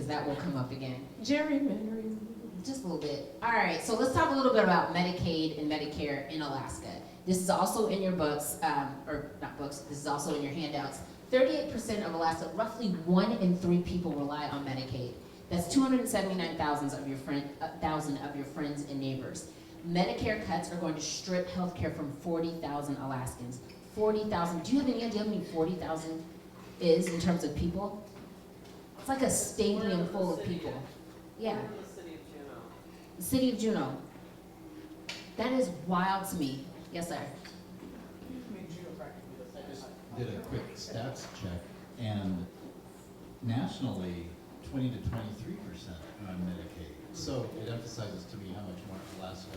because that will come up again. Gerrymandering. Just a little bit. All right, so let's talk a little bit about Medicaid and Medicare in Alaska. This is also in your books, or not books, this is also in your handouts. 38% of Alaska, roughly 1 in 3 people rely on Medicaid. That's 279,000 of your friends and neighbors. Medicare cuts are going to strip healthcare from 40,000 Alaskans. 40,000, do you have any idea how many 40,000 is in terms of people? It's like a stadium full of people. Yeah. The city of Juneau. That is wild to me. Yes, sir. I just did a quick stats check, and nationally, 20 to 23% are on Medicaid. So it emphasizes to me how much more Alaska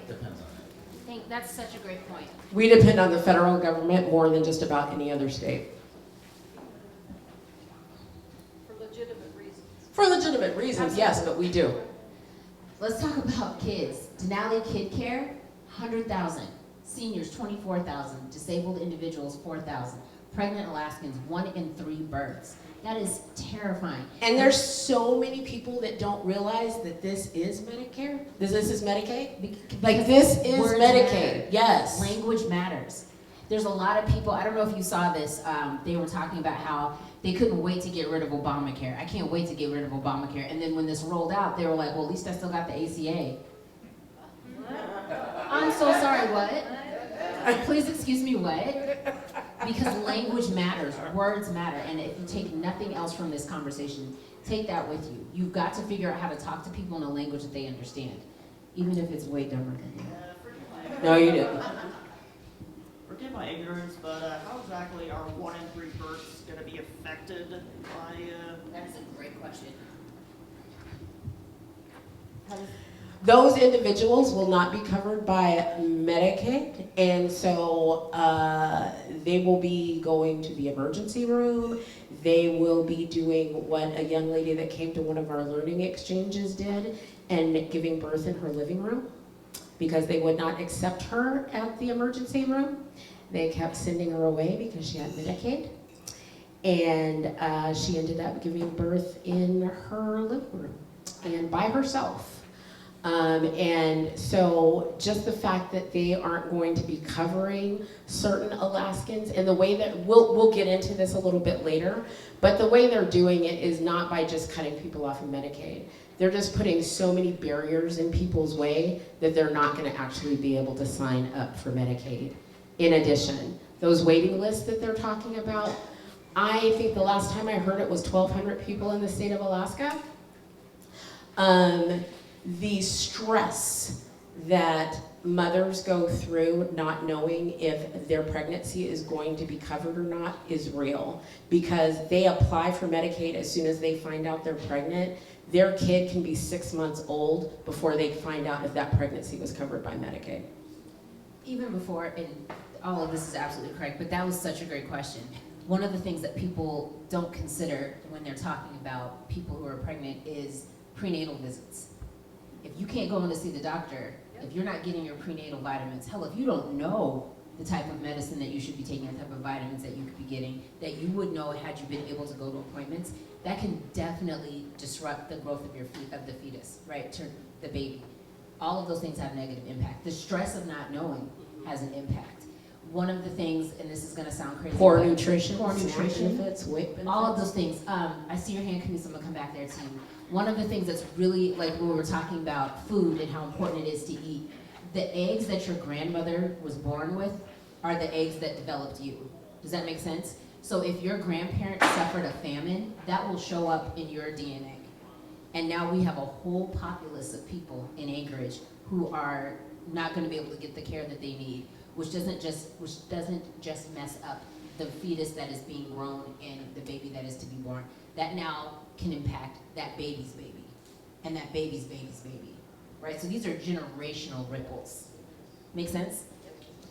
depends on it. I think that's such a great point. We depend on the federal government more than just about any other state. For legitimate reasons. For legitimate reasons, yes, but we do. Let's talk about kids. Denali Kid Care, 100,000. Seniors, 24,000. Disabled individuals, 4,000. Pregnant Alaskans, 1 in 3 births. That is terrifying. And there's so many people that don't realize that this is Medicare. This is Medicaid. Like this is Words Medicaid. matter. Yes. Language matters. There's a lot of people, I don't know if you saw this, they were talking about how they couldn't wait to get rid of Obamacare. I can't wait to get rid of Obamacare. And then when this rolled out, they were like, well, at least I still got the ACA. I'm so sorry, what? Please excuse me, what? Because language matters, words matter, and if you take nothing else from this conversation, take that with you. You've got to figure out how to talk to people in a language that they understand, even if it's way dumber than you. No, you didn't. Forgive my ignorance, but how exactly are 1 in 3 births going to be affected by? That's a great question. Those individuals will not be covered by Medicaid, and so they will be going to the emergency room. They will be doing what a young lady that came to one of our learning exchanges did and giving birth in her living room because they would not accept her at the emergency room. They kept sending her away because she had Medicaid, and she ended up giving birth in her living room and by herself. And so just the fact that they aren't going to be covering certain Alaskans, and the way that, we'll get into this a little bit later, but the way they're doing it is not by just cutting people off of Medicaid. They're just putting so many barriers in people's way that they're not gonna actually be able to sign up for Medicaid. In addition, those waiting lists that they're talking about, I think the last time I heard it was 1,200 people in the state of Alaska. The stress that mothers go through not knowing if their pregnancy is going to be covered or not is real, because they apply for Medicaid as soon as they find out they're pregnant. Their kid can be 6 months old before they find out if that pregnancy was covered by Medicaid. Even before, and all of this is absolutely correct, but that was such a great question. One of the things that people don't consider when they're talking about people who are pregnant is prenatal visits. If you can't go in to see the doctor, if you're not getting your prenatal vitamins, hell, if you don't know the type of medicine that you should be taking, the type of vitamins that you could be getting, that you would know had you been able to go to appointments, that can definitely disrupt the growth of the fetus, right, to the baby. All of those things have negative impact. The stress of not knowing has an impact. One of the things, and this is gonna sound crazy. Poor nutrition, benefits, weight benefits. all of those things. I see your hand, Camille, so I'm gonna come back there too. One of the things that's really, like when we were talking about food and how important it is to eat, the eggs that your grandmother was born with are the eggs that developed you. Does that make sense? So if your grandparents suffered a famine, that will show up in your DNA. And now we have a whole populace of people in Anchorage who are not gonna be able to get the care that they need, which doesn't just mess up the fetus that is being grown and the baby that is to be born. That now can impact that baby's baby and that baby's baby's baby, right? So these are generational ripples. Make sense?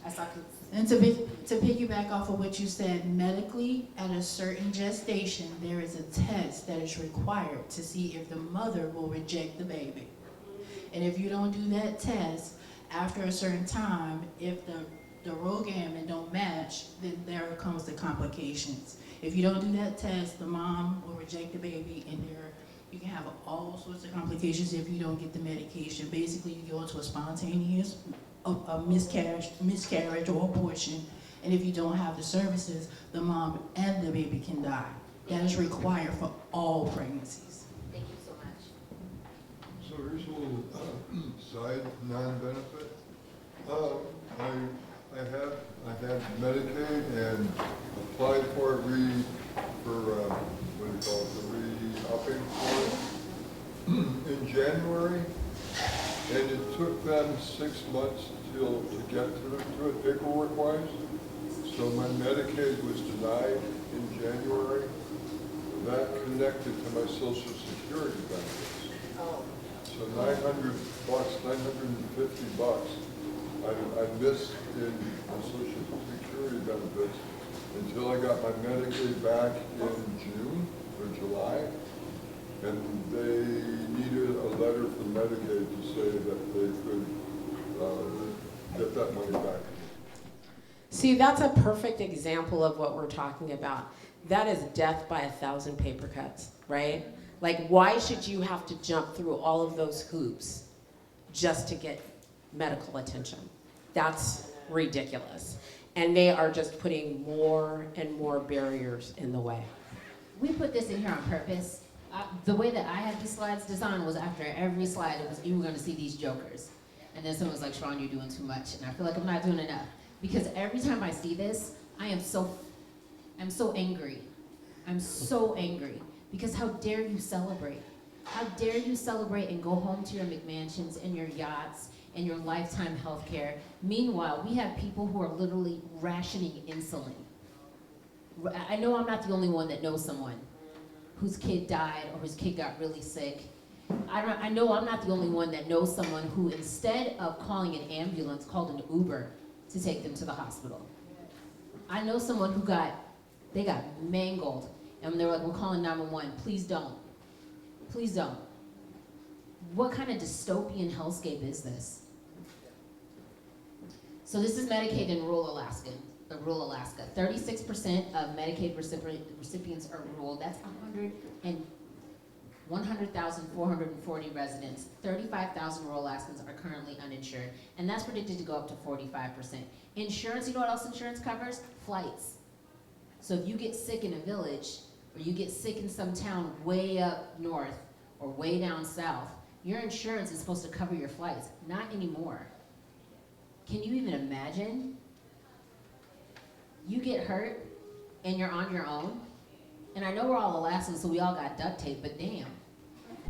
I saw. And to piggyback off of what you said, medically, at a certain gestation, there is a test that is required to see if the mother will reject the baby. And if you don't do that test, after a certain time, if the RhoGAM don't match, then there comes the complications. If you don't do that test, the mom will reject the baby, and you all sorts of complications if you don't get the medication. Basically, you go into a spontaneous a miscarriage or abortion, and if you don't have the services, the mom and the baby can die. That is required for all pregnancies. Thank you so much. So here's a little side non-benefit. I had Medicaid and applied for it what do you call it, the re-upping for it in January, and it took them 6 months to get to it paperwork-wise. So my Medicaid was denied in January. That connected to my Social Security benefits. Oh. So $900, $950, I missed in the Social Security benefits until I got my Medicaid back in June or July. And they needed a letter from Medicaid to say that they could get that money back. See, that's a perfect example of what we're talking about. That is death by 1,000 paper cuts, right? Like, why should you have to jump through all of those hoops just to get medical attention? That's ridiculous. And they are just putting more and more barriers in the way. We put this in here on purpose. The way that I had these slides designed was after every slide, it was you were going to see these jokers. And then someone was like, Sharon, you're doing too much. And I feel like I'm not doing enough. Because every time I see this, I'm so angry. I'm so angry. Because how dare you celebrate? How dare you celebrate and go home to your McMansions and your yachts and your lifetime health care? Meanwhile, we have people who are literally rationing insulin. I know I'm not the only one that knows someone whose kid died or whose kid got really sick. I know I'm not the only one that knows someone who, instead of calling an ambulance, called an Uber to take them to the hospital. I know someone who got mangled, and they were like, we're calling 911, please don't. Please don't. What kind of dystopian hellscape is this? So this is Medicaid in rural Alaska. 36% of Medicaid recipients are rural. That's 100,440 residents. 35,000 rural Alaskans are currently uninsured, and that's predicted to go up to 45%. Insurance, you know what else insurance covers? Flights. So if you get sick in a village, or you get sick in some town way up north, or way down south, your insurance is supposed to cover your flights. Not anymore. Can you even imagine? You get hurt, and you're on your own. And I know we're all Alaskans, so we all got duct tape, but damn.